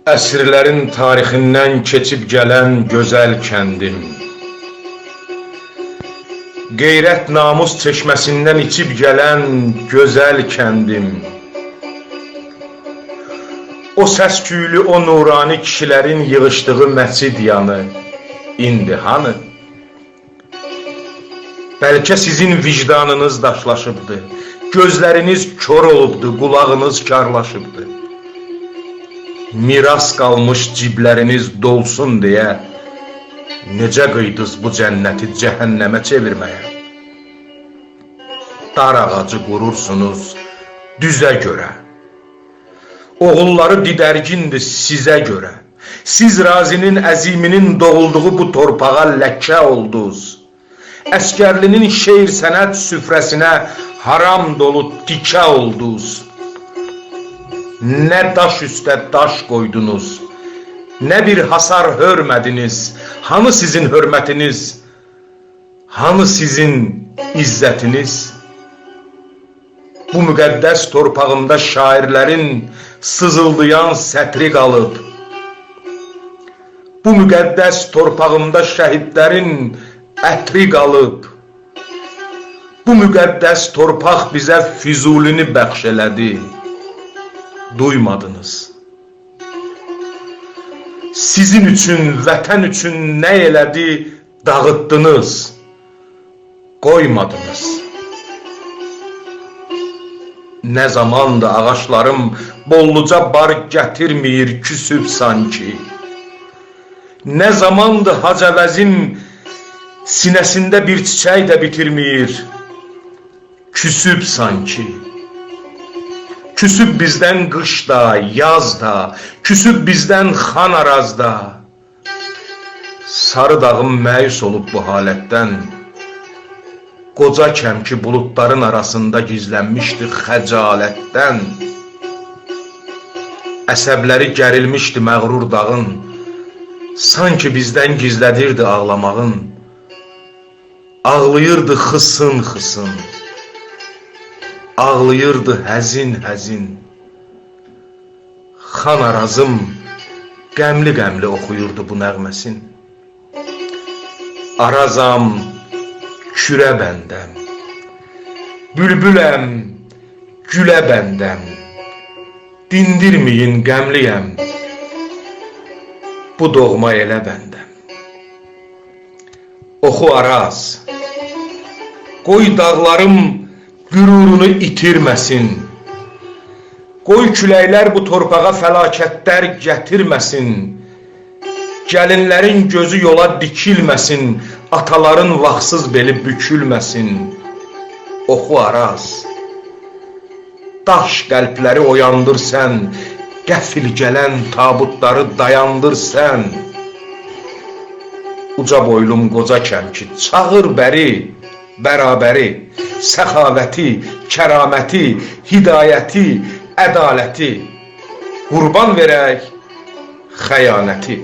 Əsrlərin tarixindən keçib gələn gözəl kəndim, qeyrət namus çeşməsindən içib gələn gözəl kəndim, o səs-küylü, o nurani kişilərin yığışdığı məscid yanı indi hanı? Bəlkə sizin vicdanınız daşlaşıbdır, gözləriniz kör olubdur, qulağınız karlaşıbdır. Miras qalmış cibləriniz dolsun deyə necə qıydınız bu cənnəti cəhənnəmə çevirməyə? Dar ağacı qurursunuz düzə görə, oğulları didərgindir sizə görə. Siz razinin, əziminin doğulduğu bu torpağa ləkə oldunuz. Əskərlinin şeir sənət süfrəsinə haram dolu tikə oldunuz. Nə daş üstə daş qoydunuz, nə bir hasar hörmədiniz. Hanı sizin hörmətiniz, hanı sizin izzətiniz? Bu müqəddəs torpağımda şairlərin sızıldayan sətri qalıb. Bu müqəddəs torpağımda şəhidlərin ətri qalıb. Bu müqəddəs torpaq bizə Füzulini bəxş elədi. Duymadınız. Sizin üçün, vətən üçün nə elədi, dağıtdınız, qoymadınız. Nə zamandır ağaçlarım bolluca bar gətirməyir, küsüb sanki. Nə zamandır hacəvəzin sinəsində bir çiçək də bitirməyir, küsüb sanki. Küsüb bizdən qışda, yazda, küsüb bizdən xan arazda. Sarı dağım məyus olub bu halətdən, qoca kəmki buludların arasında gizlənmişdi xəcalətdən. Əsəbləri gərilmişdi məğrur dağın, sanki bizdən gizlədirdi ağlamağın. Ağlayırdı xısın xısın, ağlayırdı həzin həzin. Xan Arazım qəmli qəmli oxuyurdu bu nəğməsin. Arazam, kürə bəndəm, bülbüləm, gülə bəndəm, dindirməyin qəmliyəm, bu doğma elə bəndəm. Oxu Araz, qoy dağlarım qürurunu itirməsin. Qoy küləklər bu torpağa fəlakətlər gətirməsin. Gəlinlərin gözü yola dikilməsin, ataların vaxtsız beli bükülməsin. Oxu Araz, daş qəlbləri oyandır sən, qəfil gələn tabutları dayandır sən. Uca boylum qoca kəmki, çağır bəri, bərabəri, səxavəti, kəraməti, hidayəti, ədaləti, qurban verək xəyanəti.